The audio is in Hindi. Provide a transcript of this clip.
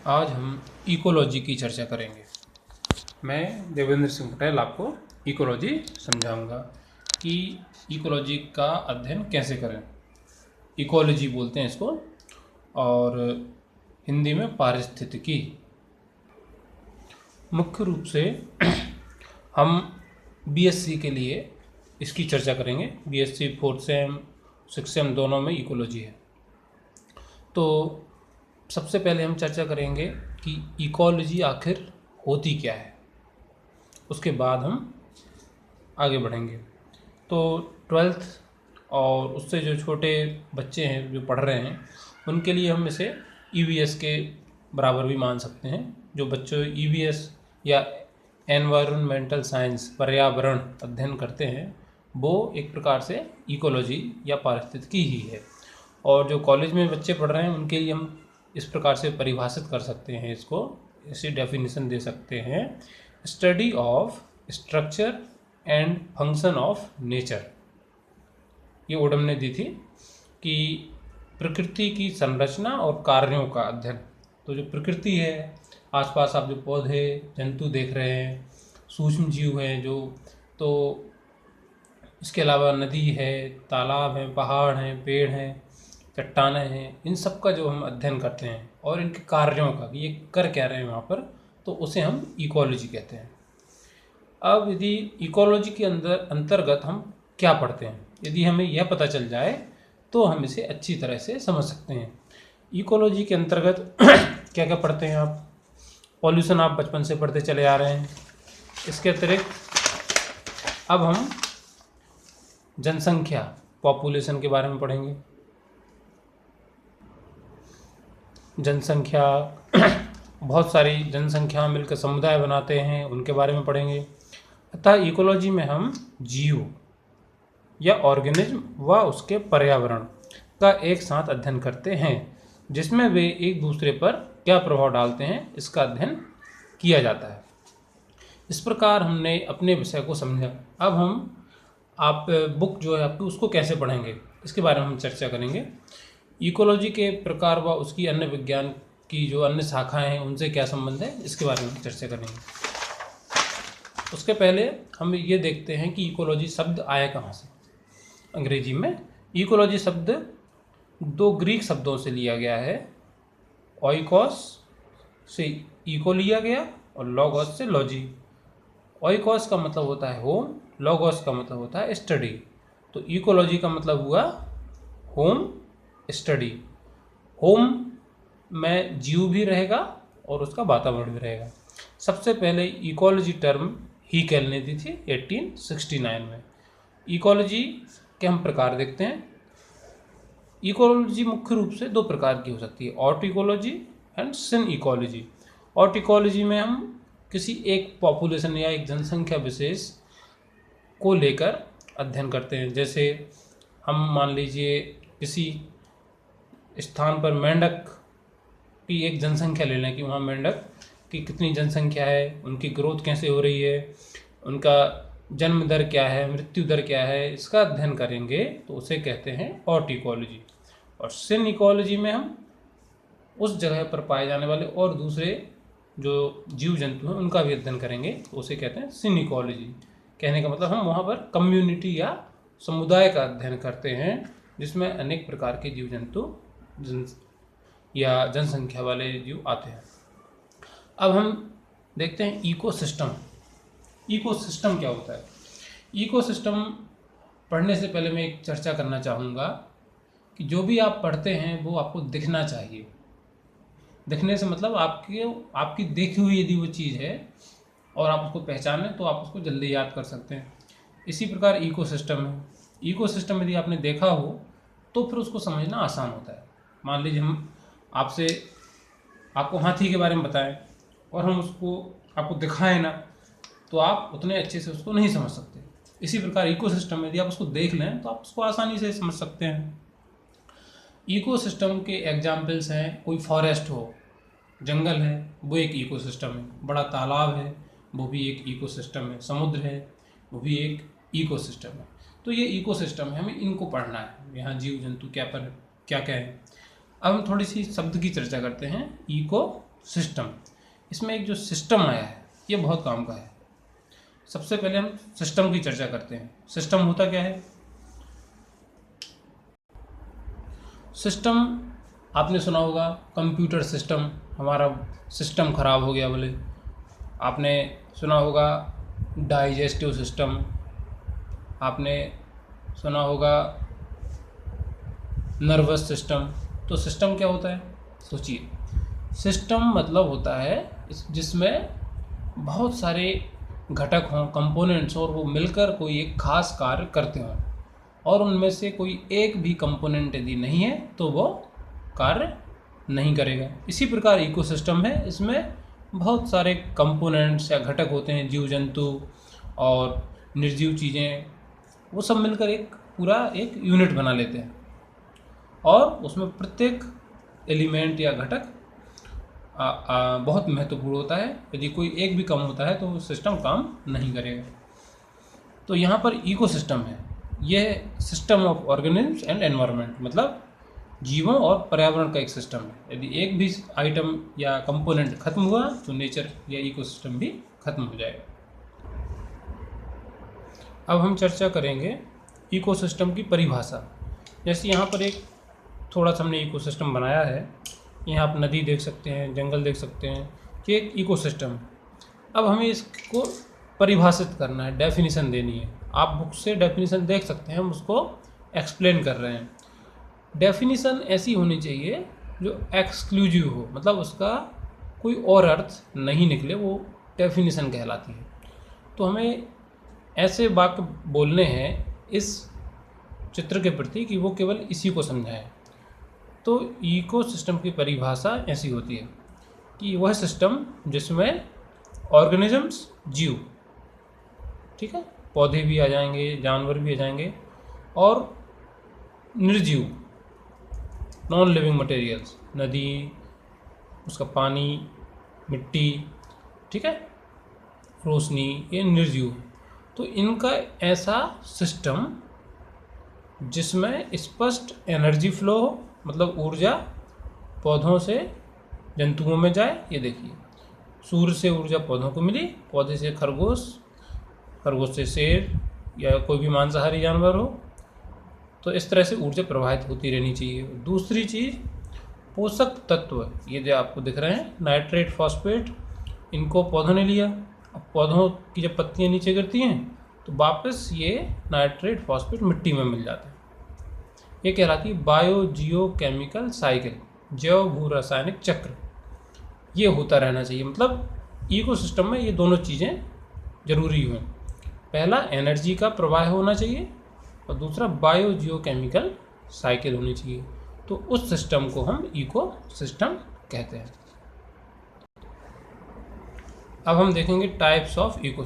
आज हम इकोलॉजी की चर्चा करेंगे। मैं देवेंद्र सिंह पटेल आपको इकोलॉजी समझाऊंगा कि इकोलॉजी का अध्ययन कैसे करें। इकोलॉजी बोलते हैं इसको, और हिंदी में पारिस्थितिकी। मुख्य रूप से हम बीएससी के लिए इसकी चर्चा करेंगे। BSc 4th same 6th same दोनों में इकोलॉजी है। तो सबसे पहले हम चर्चा करेंगे कि इकोलॉजी आखिर होती क्या है, उसके बाद हम आगे बढ़ेंगे। तो 12th और उससे जो छोटे बच्चे हैं जो पढ़ रहे हैं उनके लिए हम इसे ईवीएस के बराबर भी मान सकते हैं। जो बच्चों ईवीएस या एनवायरमेंटल साइंस पर्यावरण अध्ययन करते हैं वो एक प्रकार से इकोलॉजी या पारिस्थितिकी ही है। और जो कॉलेज में बच्चे पढ़ रहे हैं उनके लिए हम इस प्रकार से परिभाषित कर सकते हैं, इसको ऐसी डेफिनेशन दे सकते हैं: study of structure and function of nature. ये ओडम ने दी थी कि प्रकृति की संरचना और कार्यों का अध्ययन। तो जो प्रकृति है, आसपास आप जो पौधे जंतु देख रहे हैं, सूक्ष्म जीव हैं जो, तो इसके अलावा नदी है, तालाब हैं, पहाड़ हैं, पेड़ हैं, चट्टानें हैं, इन सब का जो हम अध्ययन करते हैं और इनके कार्यों का कि ये कर क्या रहे हैं वहाँ पर, तो उसे हम इकोलॉजी कहते हैं। अब यदि इकोलॉजी के अंतर्गत हम क्या पढ़ते हैं, यदि हमें यह पता चल जाए तो हम इसे अच्छी तरह से समझ सकते हैं। इकोलॉजी के अंतर्गत क्या क्या पढ़ते हैं आप? पॉल्यूशन आप बचपन से पढ़ते चले आ रहे हैं। इसके अतिरिक्त अब हम जनसंख्या, पॉपुलेशन के बारे में पढ़ेंगे। जनसंख्या बहुत सारी जनसंख्या मिलकर समुदाय बनाते हैं, उनके बारे में पढ़ेंगे। अतः इकोलॉजी में हम जीव या ऑर्गेनिज्म व उसके पर्यावरण का एक साथ अध्ययन करते हैं, जिसमें वे एक दूसरे पर क्या प्रभाव डालते हैं इसका अध्ययन किया जाता है। इस प्रकार हमने अपने विषय को समझा। अब हम आप बुक जो है आपकी उसको कैसे पढ़ेंगे इसके बारे में हम चर्चा करेंगे। इकोलॉजी के प्रकार व उसकी अन्य विज्ञान की जो अन्य शाखाएं हैं उनसे क्या संबंध है इसके बारे में चर्चा करेंगे। उसके पहले हम ये देखते हैं कि इकोलॉजी शब्द आया कहाँ से। अंग्रेजी में इकोलॉजी शब्द दो ग्रीक शब्दों से लिया गया है। ओइकोस से इको लिया गया और लोगोस से लॉजी। ओइकोस का मतलब होता है होम, लोगोस का मतलब होता है स्टडी। तो इकोलॉजी का मतलब हुआ होम स्टडी। होम में जीव भी रहेगा और उसका वातावरण भी रहेगा। सबसे पहले इकोलॉजी टर्म हीकेल ने दी थी 1869 में। इकोलॉजी के हम प्रकार देखते हैं। इकोलॉजी मुख्य रूप से दो प्रकार की हो सकती है: autecology and synecology. Autecology में हम किसी एक पॉपुलेशन या एक जनसंख्या विशेष को लेकर अध्ययन करते हैं। जैसे हम मान लीजिए किसी स्थान पर मेंढक की एक जनसंख्या ले लें कि वहाँ मेंढक की कितनी जनसंख्या है, उनकी ग्रोथ कैसे हो रही है, उनका जन्म दर क्या है, मृत्यु दर क्या है, इसका अध्ययन करेंगे तो उसे कहते हैं ऑट इकोलॉजी। और सिन इकोलॉजी में हम उस जगह पर पाए जाने वाले और दूसरे जो जीव जंतु हैं उनका भी अध्ययन करेंगे तो उसे कहते हैं सिन इकोलॉजी। कहने का मतलब हम वहाँ पर कम्युनिटी या समुदाय का अध्ययन करते हैं जिसमें अनेक प्रकार के जीव जंतु या जनसंख्या वाले जीव आते हैं। अब हम देखते हैं इकोसिस्टम। इकोसिस्टम क्या होता है? इकोसिस्टम पढ़ने से पहले मैं एक चर्चा करना चाहूँगा कि जो भी आप पढ़ते हैं वो आपको दिखना चाहिए। दिखने से मतलब आपकी देखी हुई यदि वो चीज़ है और आप उसको पहचानें तो आप उसको जल्दी याद कर सकते हैं। इसी प्रकार इकोसिस्टम है। इकोसिस्टम यदि आपने देखा हो तो फिर उसको समझना आसान होता है। मान लीजिए हम आपको हाथी के बारे में बताएं और हम उसको आपको दिखाएं ना, तो आप उतने अच्छे से उसको नहीं समझ सकते। इसी प्रकार इकोसिस्टम में यदि आप उसको देख लें तो आप उसको आसानी से समझ सकते हैं। इकोसिस्टम के एग्जाम्पल्स हैं, कोई फॉरेस्ट हो, जंगल है, वो एक इकोसिस्टम है। बड़ा तालाब है, वो भी एक इकोसिस्टम है। समुद्र है, वो भी एक इकोसिस्टम है। तो ये इकोसिस्टम है, हमें इनको पढ़ना है। यहाँ जीव जंतु क्या क्या है। अब हम थोड़ी सी शब्द की चर्चा करते हैं। Ecosystem. इसमें एक जो सिस्टम आया है ये बहुत काम का है। सबसे पहले हम सिस्टम की चर्चा करते हैं। सिस्टम होता क्या है? सिस्टम आपने सुना होगा, कंप्यूटर सिस्टम, हमारा सिस्टम खराब हो गया बोले। आपने सुना होगा डाइजेस्टिव सिस्टम, आपने सुना होगा नर्वस सिस्टम। तो सिस्टम क्या होता है? सोचिए, सिस्टम मतलब होता है जिसमें बहुत सारे घटक हों, कंपोनेंट्स, और वो मिलकर कोई एक खास कार्य करते हों, और उनमें से कोई एक भी कंपोनेंट यदि नहीं है तो वो कार्य नहीं करेगा। इसी प्रकार इकोसिस्टम है, इसमें बहुत सारे कंपोनेंट्स या घटक होते हैं, जीव जंतु और निर्जीव चीज़ें, वो सब मिलकर एक पूरा एक यूनिट बना लेते हैं, और उसमें प्रत्येक एलिमेंट या घटक बहुत महत्वपूर्ण होता है। यदि कोई एक भी कम होता है तो सिस्टम काम नहीं करेगा। तो यहाँ पर इकोसिस्टम है, यह system of organisms and environment, मतलब जीवों और पर्यावरण का एक सिस्टम है। यदि एक भी आइटम या कंपोनेंट खत्म हुआ तो नेचर या इकोसिस्टम भी खत्म हो जाएगा। अब हम चर्चा करेंगे इकोसिस्टम की परिभाषा। जैसे यहाँ पर एक थोड़ा सा हमने इकोसिस्टम बनाया है, यहाँ आप नदी देख सकते हैं, जंगल देख सकते हैं, ये एक इकोसिस्टम है। अब हमें इसको परिभाषित करना है, डेफिनेशन देनी है। आप बुक से डेफिनेशन देख सकते हैं, हम उसको एक्सप्लेन कर रहे हैं। डेफिनेशन ऐसी होनी चाहिए जो एक्सक्लूसिव हो, मतलब उसका कोई और अर्थ नहीं निकले, वो डेफिनेशन कहलाती है। तो हमें ऐसे वाक्य बोलने हैं इस चित्र के प्रति कि वो केवल इसी को समझाए। तो इकोसिस्टम की परिभाषा ऐसी होती है कि वह सिस्टम जिसमें ऑर्गेनिजम्स, जीव, ठीक है, पौधे भी आ जाएंगे, जानवर भी आ जाएंगे, और निर्जीव, नॉन लिविंग मटेरियल्स, नदी, उसका पानी, मिट्टी, ठीक है, रोशनी, ये निर्जीव है। तो इनका ऐसा सिस्टम जिसमें स्पष्ट एनर्जी फ्लो हो, मतलब ऊर्जा पौधों से जंतुओं में जाए। ये देखिए, सूर्य से ऊर्जा पौधों को मिली, पौधे से खरगोश, खरगोश से शेर या कोई भी मांसाहारी जानवर हो, तो इस तरह से ऊर्जा प्रवाहित होती रहनी चाहिए। दूसरी चीज़, पोषक तत्व, ये जो आपको दिख रहे हैं नाइट्रेट, फॉस्फेट, इनको पौधों ने लिया। अब पौधों की जब पत्तियाँ नीचे गिरती हैं तो वापस ये नाइट्रेट, फॉस्फेट मिट्टी में मिल जाता है। ये कहलाती है बायो जियो केमिकल साइकिल, जैव भू रासायनिक चक्र। ये होता रहना चाहिए, मतलब इकोसिस्टम में ये दोनों चीज़ें जरूरी हुई। पहला एनर्जी का प्रवाह होना चाहिए, और दूसरा बायो जियो केमिकल साइकिल होनी चाहिए। तो उस सिस्टम को हम इको सिस्टम कहते हैं। अब हम देखेंगे टाइप्स ऑफ इको